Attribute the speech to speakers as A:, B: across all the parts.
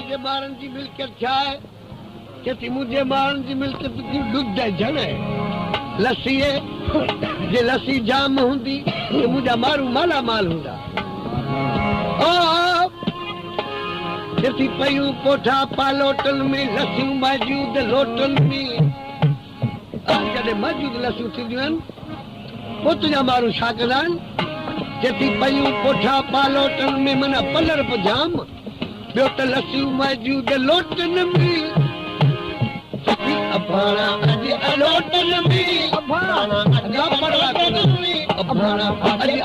A: जे ॿारनि जी मिल्कियत छा आहे? चएती मुंहिंजे ॿारनि जी मिल्कियत ॾुध झण लस्सी जे लस्सी जाम हूंदी त मुंहिंजा माण्हू माला माल हूंदा। चएती पयूं कोठा पालोटनि में लस्सियूं मौजूद लोटनि में। जॾहिं मौजूद लस्सियूं थींदियूं आहिनि पोइ तुंहिंजा माण्हू छा कंदा आहिनि? चएती पयूं कोठा पालोटनि में माना पलर बि जाम, ॿियो त लस्सियूं मौजूद लोटनि में। अभाणा अॼु अलोटनि में, अभाणा अॼु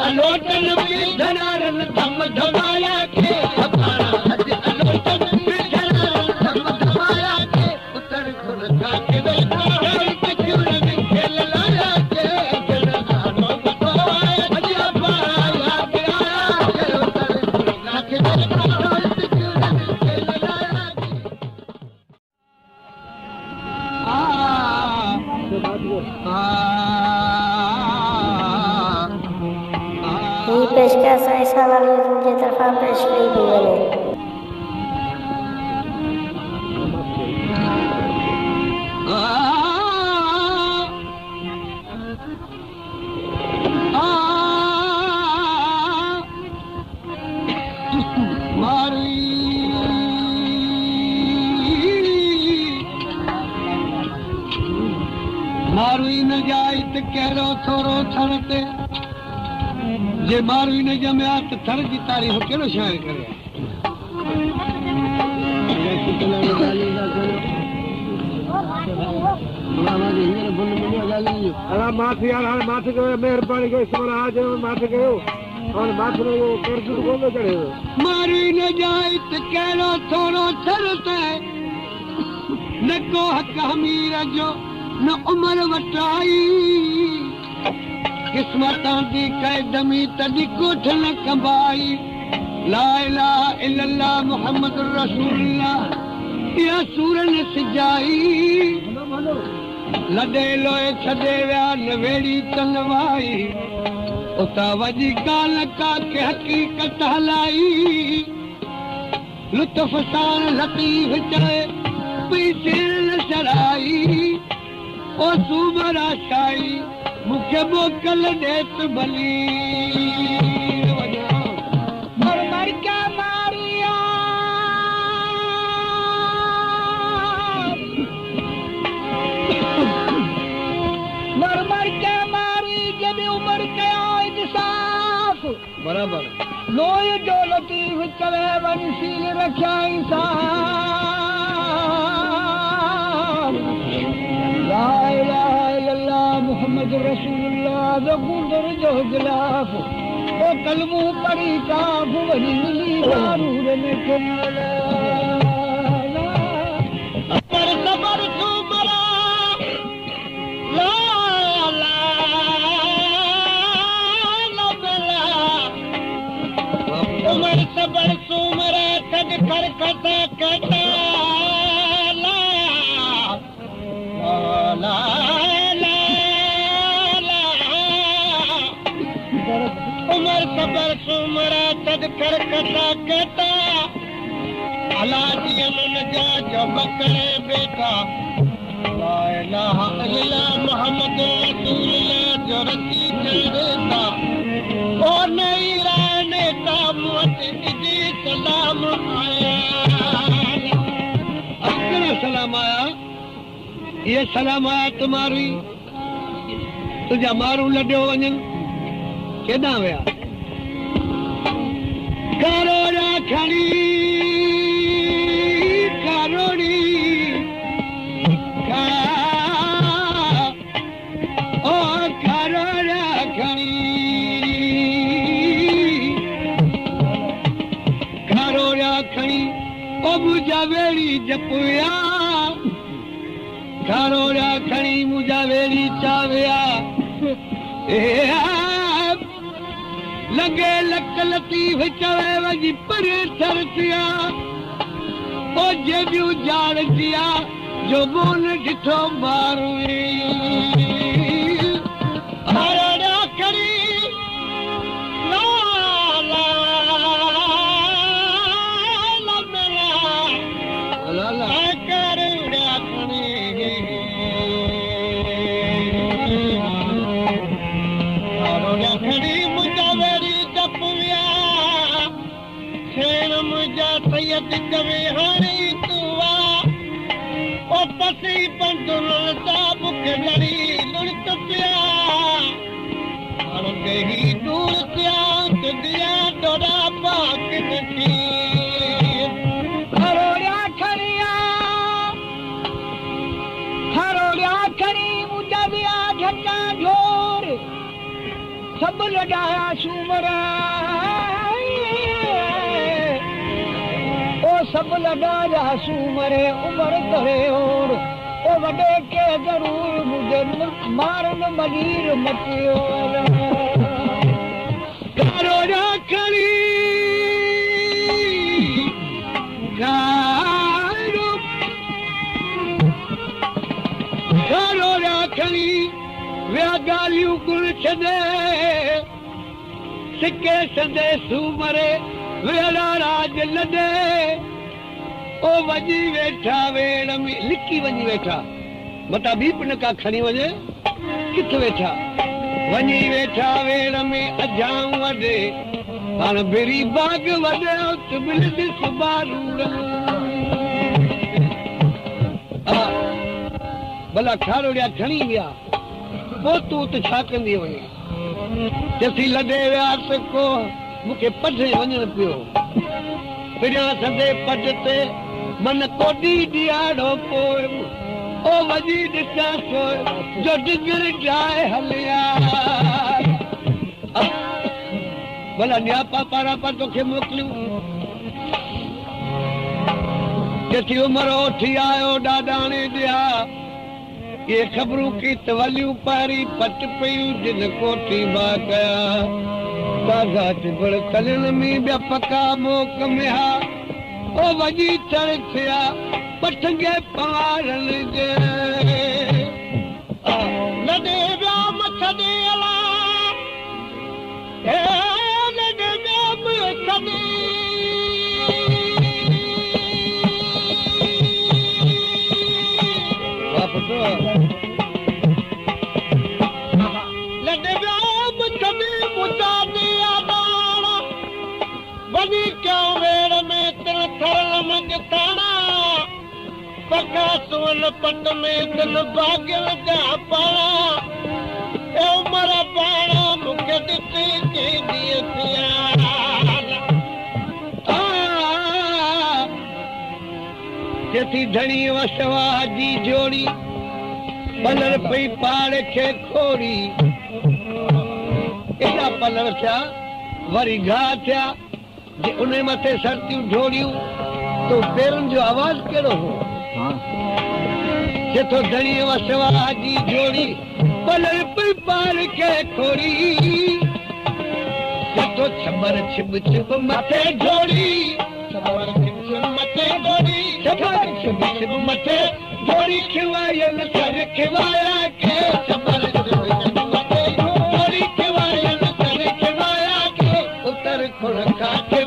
A: अलोटनि में धनारनि धम धमाया खे। अभाणा अॼु अलोटनि में धनारनि धम धमाया खे। उतर खुर खा के वेठा किचुर में खेल लाया के। अॼु अभाणा के आया के। उतर खुर खा के वेठा किचुर में खेल लाया के।
B: ही पेशकश ऐसा वाली जे तरफा पेश कई थी वञे।
A: मारुई न जाए त कहिड़ो थोरो थर ते जे मारुई न ॼमिया त थर जी तारीफ़ कहिड़ो शाइर करे।
C: महिरबानी
A: मारुई न जाए त कहिड़ो थोरो थर ते न को हक़ हमीर जो न उमर वटाई। किस्मतां दी कैदमी तॾहिं कोठ न कंबाई। ला इलाहा इल्लल्लाह मुहम्मद रसूलुल्लाह इहा सूर न सिजाई। लॾे लोए छॾे विया न वेड़ी तलवाई। उतां वॼी काल का के हक़ीक़त हलाई। लुत्फ़ सां लतीफ़ चए पई सिर शराई। ओ सूमरा शाही मूंखे मोकल ॾेत भली। मर मर क्या मारिया मर मर क्या मारी जॾहिं उमर कया इंसाफ़ बराबर लोय जो लतीफ़ चवे वंशील रखिया इंसाफ़। ला इलाहा इल्लल्लाह मुहम्मद रसूलुल्लाह ज़बूर जो गिलाफ। ओ कलमू पढ़ी काफ वरी मिली ज़रूर में खेला। पर सबर सुमरा ला ला ला उमर सबर सुमरा कद कर कता कता। ला ला ला उमर सबर सुमरा तद कर कता कता। अला जीअन जा जब करे बेटा। ला इलाहा इल्लल्लाह मुहम्मद रसूलुल्लाह जो रती करता। ओ नई राने का मुझ जी सलाम आया। अकरा सलाम आया। ये सलाम आया तुम्हारी तुझा मारू लॾियो वञनि केॾां विया। करोड़ा खणी करोड़ी ओ करोड़ा खणी करोड़ा खणी ओ मुंहिंजा वेड़ी जपिया। करोड़ा खणी मुंहिंजा वेड़ी चाविया। लॻे लक लतीफ़ चवे वञी परे थर थिया। ओ जेबियूं ॼाणजिया जो मूं न ॾिठो मारू। करोड़ा खणी ला ला ला सैयद कवे हाणे तुआ ओ पसी पंदुल साब के लड़ी लुड़त पिया और देही दूर पिया तो दिया डोरा पाक नथी हरोड़िया खड़ी मुझा दिया झटा झोर सब लॻाया सूमर ओ सब लॻाया सूमर उमर करे और ओ वॾे के ज़रूर मुझे मारन मलीर मटियो कारोड़ा खड़ी कारोड़ा खड़ी विया ॻाल्हियूं गुल छॾे सिके सदे सूमरे वेड़ा राज लॾे ओ वञी वेठा वेड़ में लिकी वञी वेठा मता बीप न का खणी वञे किथे वेठा वञी वेठा वेड़ में अजाऊं वॾे हाण बेरी बाग वॾे उत मिलंदी सुबारूड़ भला खारोड़िया खणी विया पोइ तूं त छा कंदी वञे चसी लॾे वियासीं को मूंखे पढ़े वञणु पियो पिरियां सदे पट ते मन कोॾी ॾियाड़ो पोइ ओ वञी ॾिसां जो डिगर ठाहे हलिया भला न्यापा पारा पर तोखे मोकिलियूं चसी उमिरि उथी आयो ॾाॾाणे ॾिया ये खबरूं की तवलियूं पारी पट पयूं जिन कोठी मां कया ताज़ा टिबड़ कलनि में ॿिया पका मोक में हा ओ वञी चढ़ थिया पटंगे पवारनि जे लॾे विया मछॾे अला लॾे विया मछॾे वञी कयो वेड़ में तिल थरल मंझ थाणा पका सुवल पट में दिल भाॻियल जा पाणा ए उमर पाणा मूंखे ॾिसी चईंदी चथी धणी वसवा जी जोड़ी पलर पई पाड़ खे खोड़ी एॾा पलर थिया वरी घाह थिया जे उन मथे सर्तियूं ढोड़ियूं तो पेरनि जो आवाज़ कहिड़ो हो जेतो धणी वसवा जी जोड़ी पलर पई पाड़ खे खोड़ी जेतो छबर छिब छिब मथे ढोड़ी छबर छिब छिब मथे ढोड़ी छबर छिब छिब मथे ढोड़ी खिवायल सर खिवाया के छबर छिब छिब मथे ढोड़ी खिवायल सर खिवाया के उतर खुण खा के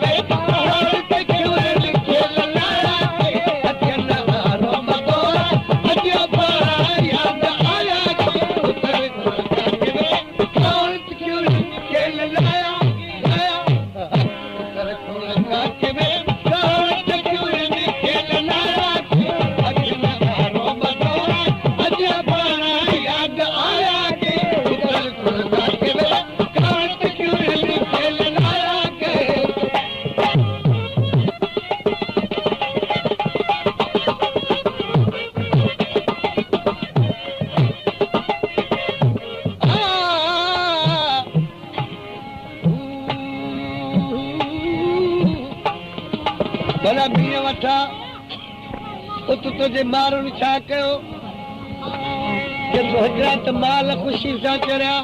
A: भला बीह वठा उत तुंहिंजे माण्हुनि छा कयो जेको हज़रात माल ख़ुशी सां चढ़िया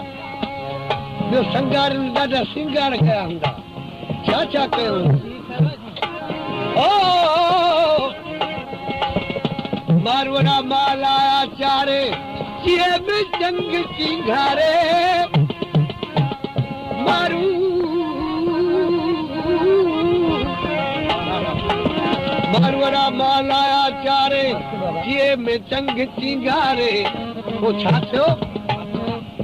A: ॿियो संगारनि ॾाढा सिंगार कया हूंदा छा छा कयो ओ मारवड़ा माल आया चारे चीअ में जंग चिंगारे मारू मारवड़ा माल आया चारे चीअ में जंग चिंगारे वो छा थियो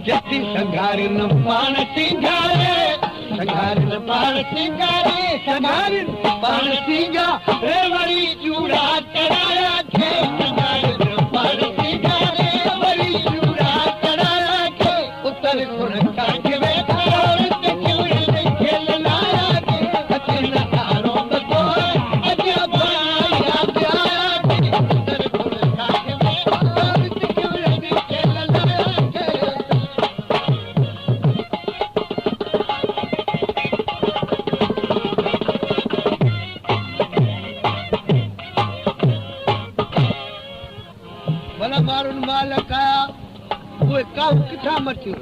A: जती संगारे न पाण चिंगारे संगारिन पाण सिंगारे संगारिन पाण सिंगारे वरी चूड़ा चढ़ाया खे संगारिन पाण सिंगारे वरी चूड़ा चढ़ाया खे उतर खुण काठ वेठा औरत चूड़े खेल लाया खे अचन तारो बतो अजा पाया प्याया खे उतर खुण काठ वेठा औरत चूड़े खेल लाया खे भला मारुन मालक आया उहे काऊ किथां मटियो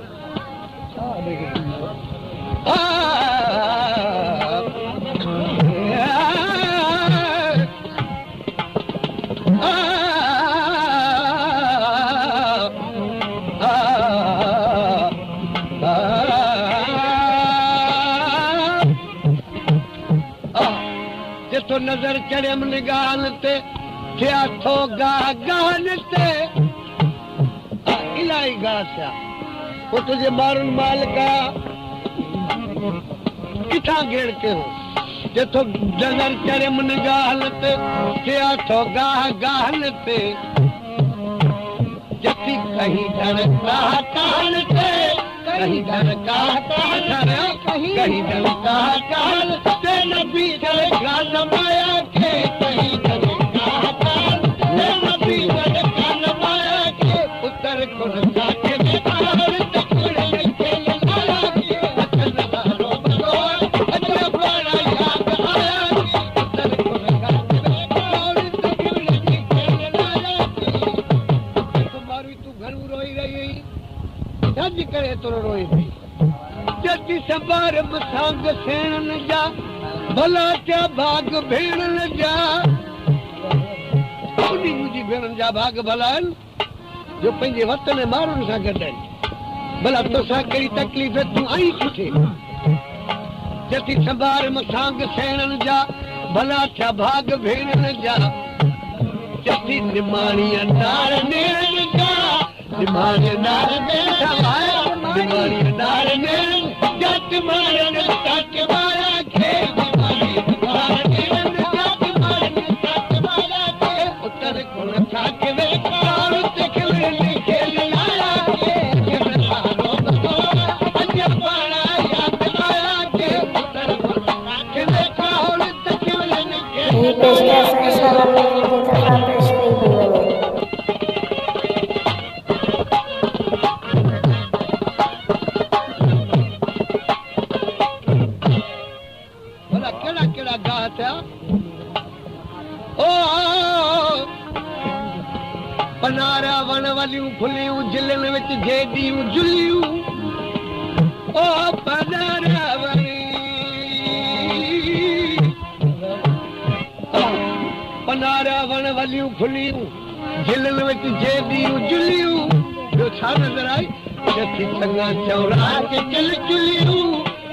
A: जिथो नज़र चढ़ियम निगाहन ते थिया थो गाह गाहन ते इलाही गाह थिया पोइ तुंहिंजे माण्हुनि मालिका किथां घेर कयो जिथो नज़र चढ़ियम निगाहन ते थिया थो गाह गाहन ते जती कहीं धन गाह कहन ते कहीं धन गाह कहन कहीं धन गाह कहन ते नबी जल गान माया के कहीं धन गाह कहन ते नबी जल गान माया के उतर खुण काठ वेठा औरत चूड़े खेल लाया के अचन वारो बतो अजा पाया याद आया के उतर खुण काठ वेठा औरत चूड़े खेल लाया के तुम्हारी तू घणो रोई रही छज करे तुर रोई पई जति संभार मसांग सेणन जा भला क्या भाग भेणन जा उनी मुंहिंजी भेणनि जा भाग भला आहिनि जो पंहिंजे वतन ऐं माण्हुनि सां गॾु आहिनि भला तोसां कहिड़ी तकलीफ़ तूं आई किथे जति संभार मसांग सेणन जा भला क्या भाग भेणन जा जति निमाणीअ नार नेरन जा निमाणीअ नार निमाणीअ नार नेरन जट मारन तट मारा खे निमाणीअ नार नेरन जट मारन तट मारा खे उतर खुण काठ वेठा औरत चूड़े खेल लाया खे अचन तारो बतो अजा पाया याद आया खे उतर खुण काठ वेठा औरत चूड़े खेल
B: ये पेशकश इंशाल्लाह मेरी तरफा पेश कई हुई है
A: भला कहिड़ा कहिड़ा गाह थिया ओ पनारा वण वलियूं फुलियूं झिलनि विच जेडियूं जुलियूं ओ पनारा वणी पनारा वण वलियूं फुलियूं झिलनि विच जेडियूं जुलियूं ॿियो छा नज़र आई जथी चङा चौरा के चल चुलियूं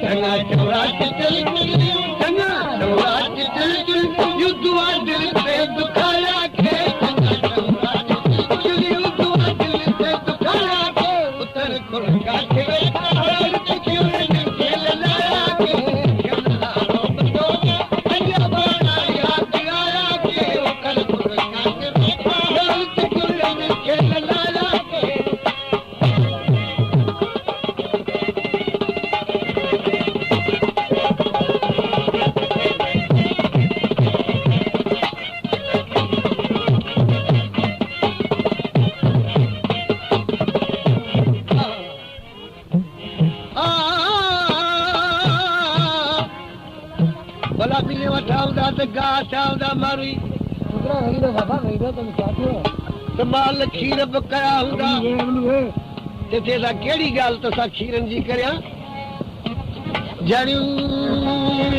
A: चङा चौरा के चल चुलियूं चङा चौरा के चल चुलियूं यू दुआ दिल से दुखाया खे चङा चौरा के चल चुलियूं दुआ दिल से दुखाया खे उतर खुण काठ वेठा औरत चूड़े खेल लाया खे खेल लारो बतो अजा पाया याद आया खे उतर खुण काठ वेठा औरत चूड़े खेल लाया खे भला पीले वठा हूंदा त गाह थिया हूंदा मारी त माल खीर बि कया हूंदा तिथे असां कहिड़ी ॻाल्हि तोसां खीरनि जी करियां जड़ियूं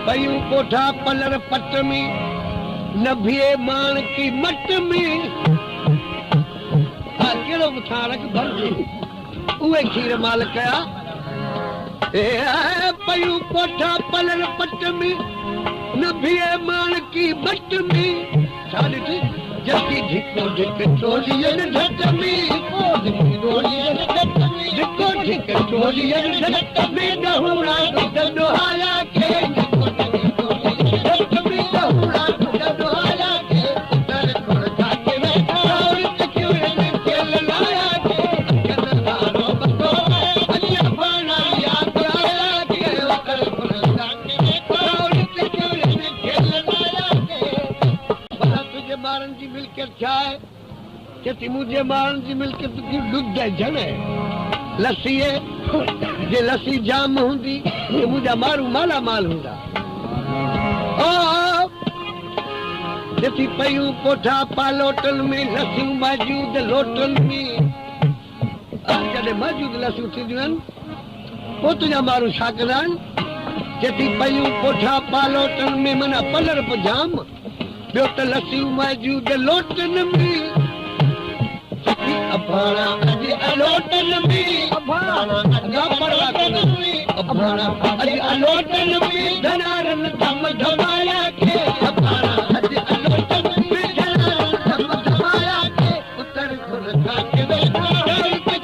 A: पयूं कोठा पलर पट में न बीहे माण की मट में कहिड़ो बि थां रख भरजी उहे खीर माल कया पयूं कोठा पलर पट में न बीहे माण की मट में छा ॾिठी जति ढिको ढिक टोलियन झट में ढिको ढिक टोलियन झट में डहुरा डोहाया के झट में डहुरा डोहाया के उतर खोल खाके बैठा और क्यों खेल लाया के कदरारो बतो अलिया बाना याद आया के उतर खोल खाके बैठा और क्यों खेल लाया के भला तुझे मारन जी मिलकर क्या है कि मुझे मारन जी मिलकर तू डुब जाए जने लस्सी है जे लस्सी जाम हुंदी ते मुझा मारू माला माल हुंदा ओ जति पयूं पोठा पालोटन में लस्सी मौजूद लोटन में जॾहिं मौजूद लस्सी थींदियूं आहिनि पोइ तुंहिंजा माण्हू छा कंदा आहिनि जति पयूं पोठा पालोटन में माना पलर जाम ॿियो त लस्सी मौजूद लोटन में अभाणा अॼु अलोटन में अभाणा अॼु अलोटन में धनारन धम धमाया के अभाणा अॼु अलोटन में धनारन धम धमाया के उतर खुल खाके बैठा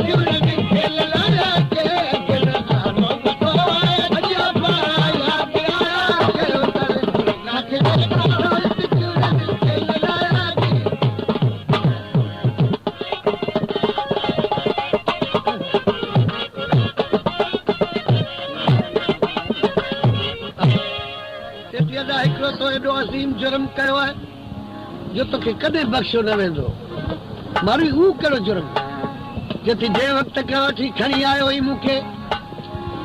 A: क्यों नहीं खेल लाया के गिरनारो बतो अॼु अभाणा याद आया के उतर खुल खाके बैठा क्यों नहीं खेल लाया के हिकिड़ो तो एॾो अज़ीम जुर्म कयो आहे जो तोखे कॾहिं बख़्शो न वेंदो माण्हू हू कहिड़ो जुर्म जेती जंहिं वक़्त खां वठी खणी आयो हुई मूंखे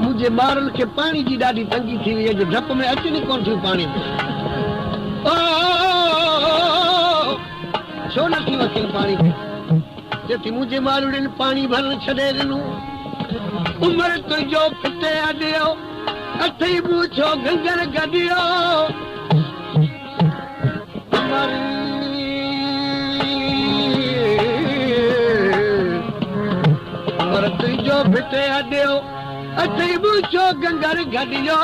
A: मुंहिंजे ॿारनि खे पाणी जी ॾाढी तंगी थी वई आहे जो डप में अचनि कोन थियूं पाणी में छो नथी अचनि पाणी में जेती मुंहिंजे मारुड़ियुनि पाणी भरण छॾे ॾिनो उमिरि तुंहिंजो फिटे अॾियो अथई पूछो गंगर गॾियो उमिरि तुंहिंजो फिटे अॾियो अथई पूछो गंगर गॾियो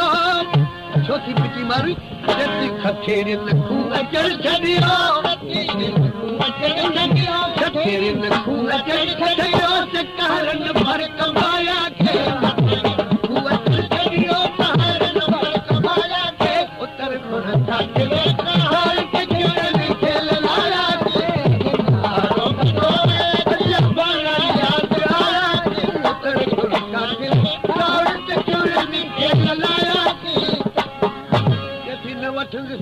A: छो थी पिटी मारी जेती खथेरियुनि खूह अचण छॾियो खथेरियुनि खूह अचण छॾियो चकारनि भर कमाया खे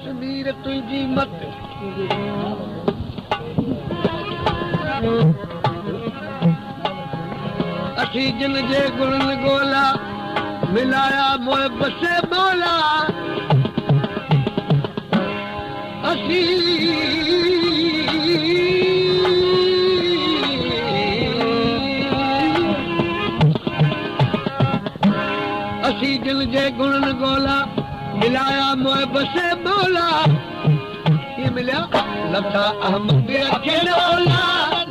A: सुमीर तुंहिंजी मत अठी जिन जे गुणनि गोला मिलाया मोए बसे बोला असी दिल जे गुणनि गोला मिलाया मोए बसे बोला ये मिलिया लता अहमद अकेलोला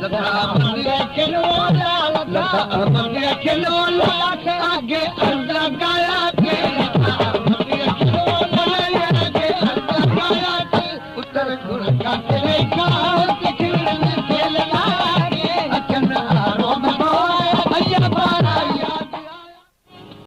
A: लता अहमद अकेलोला लता अहमद अकेलोला आगे अंदर गाया